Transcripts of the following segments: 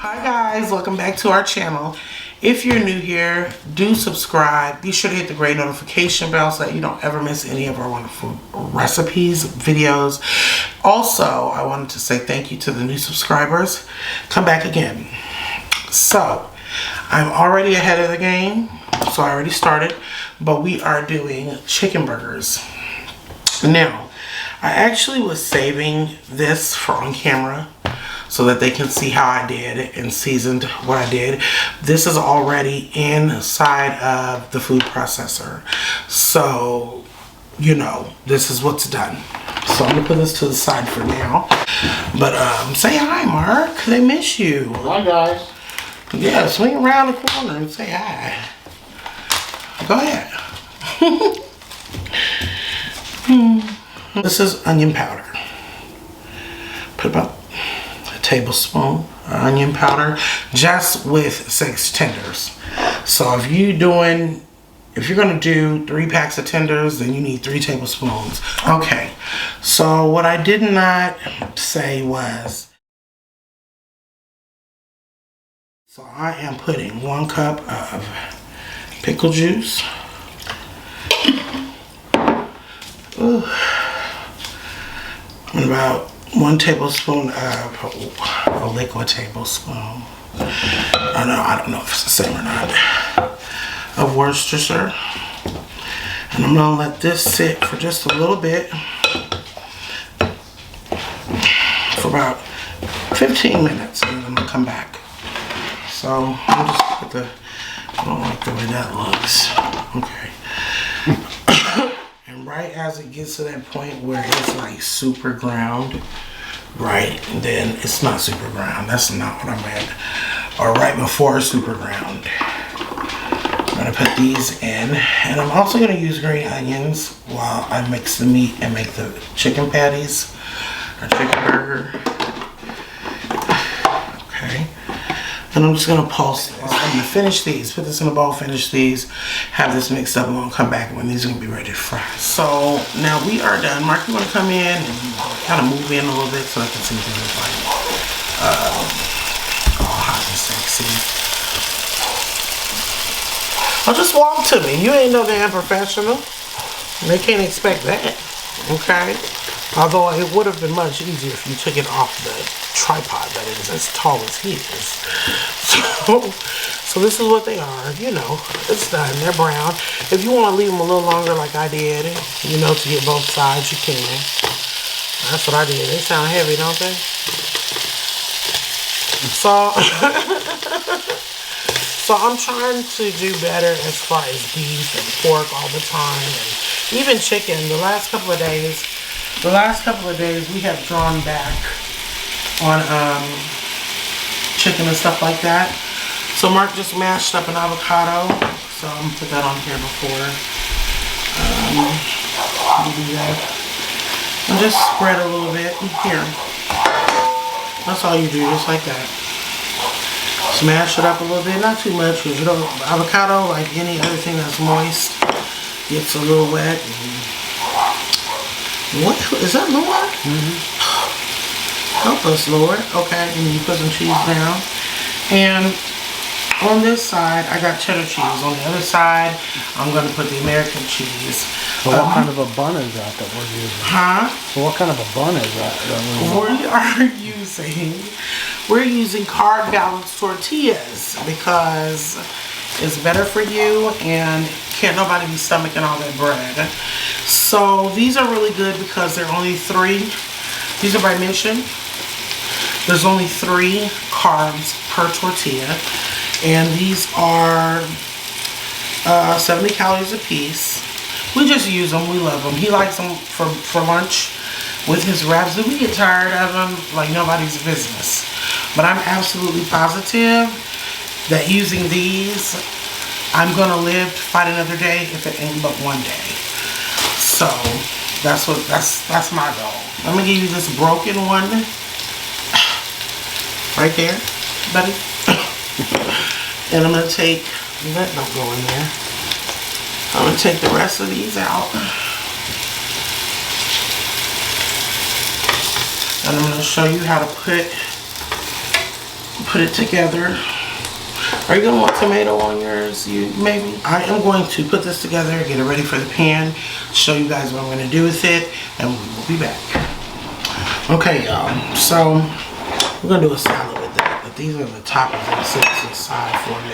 Hi guys, welcome back to our channel. If you're new here, do subscribe. Be sure to hit the great notification bell so that you don't ever miss any of our wonderful recipes, videos. Also, I wanted to say thank you to the new subscribers. Come back again. So, I'm already ahead of the game, so I already started, but we are doing chicken burgers. Now, I actually was saving this for on camera so that they can see how I did and seasoned what I did. This is already inside of the food processor. So, you know, this is what's done. So I'm gonna put this to the side for now. But say hi, Mark. They miss you. Hi, guys. Yeah, swing around the corner and say hi. Go ahead. This is onion powder. Put about tablespoon of onion powder, just with 6 tenders. So if you're gonna do 3 packs of tenders, then you need 3 tablespoons. Okay, so what I did not say was, so I am putting 1 cup of pickle juice. Ooh. And about 1 tablespoon of a liquid tablespoon. I don't know if it's the same or not. Of Worcestershire. And I'm gonna let this sit for just a little bit. For about 15 minutes, and then I'm gonna come back. So I'll just put I don't like the way that looks. Okay. And right as it gets to that point where it's like super ground, right, then it's not super ground. That's not what I meant. Or right before super ground. I'm gonna put these in, and I'm also gonna use green onions while I mix the meat and make the chicken patties or chicken burger. Okay. And I'm just gonna pulse this. I'm gonna finish these, put this in a bowl, finish these, have this mixed up, and we'll come back when these are gonna be ready to fry. So now we are done. Mark, you wanna come in and kind of move in a little bit so I can see things like all hot and sexy. Oh, just walk to me. You ain't no damn professional. They can't expect that, okay? Although it would have been much easier if you took it off the tripod that is as tall as he is. So this is what they are, you know. It's done. They're brown. If you want to leave them a little longer like I did, you know, to get both sides, you can. That's what I did. They sound heavy, don't they? So I'm trying to do better as far as beef and pork all the time, and even chicken. The last couple of days we have drawn back on chicken and stuff like that. So Mark just mashed up an avocado, so I'm gonna put that on here before we do that. And just spread a little bit here. That's all you do, just like that. Smash it up a little bit, not too much, because you know, avocado, like any other thing that's moist, gets a little wet. What is that, Lord? Help us, Lord. Okay, and you put some cheese down. And on this side, I got cheddar cheese. On the other side, I'm going to put the American cheese. So what kind of a bun is that we're using? Huh? So what kind of a bun is that? We're using carb balanced tortillas because it's better for you and can't nobody be stomaching all that bread. So these are really good because they're only 3. These are by Mission. There's only 3 carbs per tortilla, and these are 70 calories a piece. We just use them. We love them. He likes them for lunch with his wraps. We get tired of them like nobody's business. But I'm absolutely positive that using these, I'm gonna live to fight another day if it ain't but one day. So that's my goal. I'm gonna give you this broken one right there, buddy. And I'm gonna take that, don't go in there. I'm gonna take the rest of these out. And I'm gonna show you how to put put it together. Are you gonna want tomato on yours? Maybe. I am going to put this together, get it ready for the pan, show you guys what I'm gonna do with it, and we will be back. Okay, y'all. So we're gonna do a salad with that, but these are the toppings that sit to the side for me,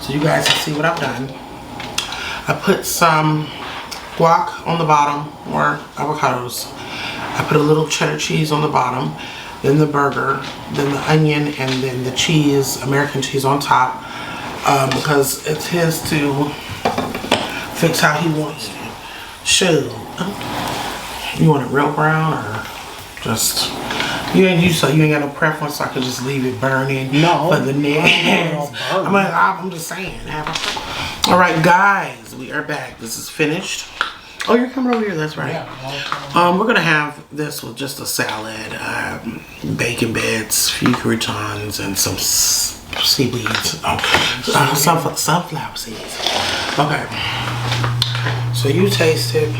so you guys can see what I've done. I put some guac on the bottom, or avocados. I put a little cheddar cheese on the bottom, then the burger, then the onion, and then the cheese, American cheese on top, because it's his to fix how he wants it. Shoot. You want it real brown or just, you ain't got no preference, so I could just leave it burning for the next. I'm just saying. All right, guys, we are back. This is finished. Oh, you're coming over here. That's right. Yeah, we're gonna have this with just a salad, bacon bits, few croutons, and some seaweeds. Sunflower seeds. Okay. So you taste it.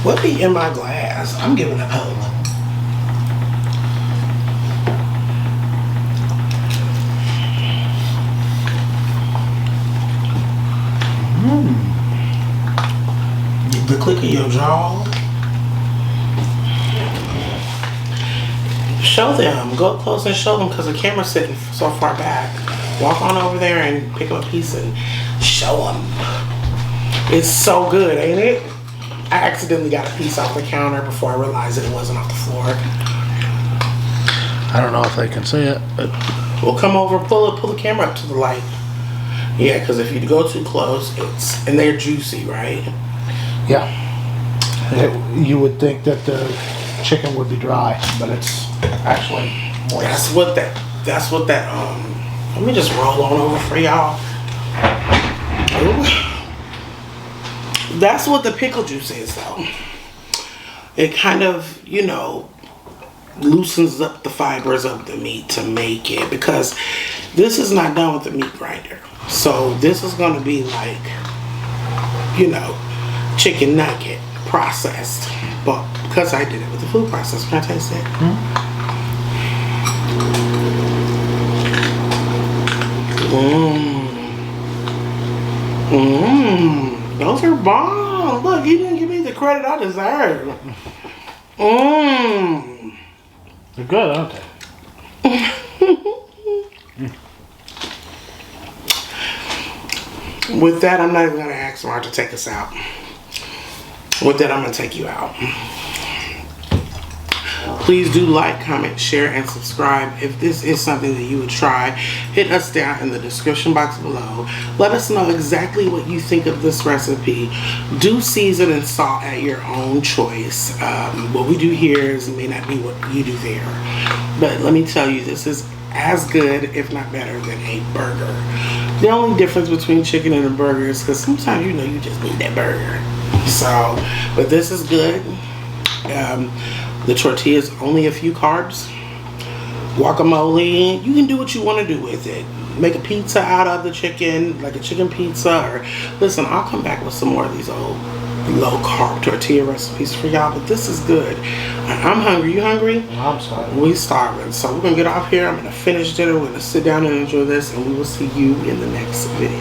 What be in my glass? I'm giving it a hug. The click of your jaw. Show them. Go up close and show them, because the camera's sitting so far back. Walk on over there and pick up a piece and show them. It's so good, ain't it? I accidentally got a piece off the counter before I realized that it wasn't off the floor. I don't know if they can see it, but We'll come over, pull the camera up to the light. Yeah, because if you go too close, and they're juicy, right? yeah. You would think that the chicken would be dry, but it's actually moist. That's what that let me just roll on over for y'all. Ooh. That's what the pickle juice is, though. It kind of, loosens up the fibers of the meat to make it, because this is not done with the meat grinder. So this is going to be like, chicken nugget processed. But because I did it with the food processor, can I taste it? Those are bomb. Look, you didn't give me the credit I deserve. They're good, aren't they? With that, I'm not even going to ask Mark to take us out. With that, I'm going to take you out. Please do like, comment, share, and subscribe. If this is something that you would try, hit us down in the description box below. Let us know exactly what you think of this recipe. Do season and salt at your own choice. What we do here may not be what you do there. But let me tell you, this is as good, if not better, than a burger. The only difference between chicken and a burger is because sometimes you just need that burger. So, but this is good. The tortilla is only a few carbs. Guacamole, you can do what you want to do with it. Make a pizza out of the chicken, like a chicken pizza. Or listen, I'll come back with some more of these old low carb tortilla recipes for y'all. But this is good. I'm hungry. You hungry? I'm starving. We starving. So we're gonna get off here. I'm gonna finish dinner. We're gonna sit down and enjoy this, and we will see you in the next video.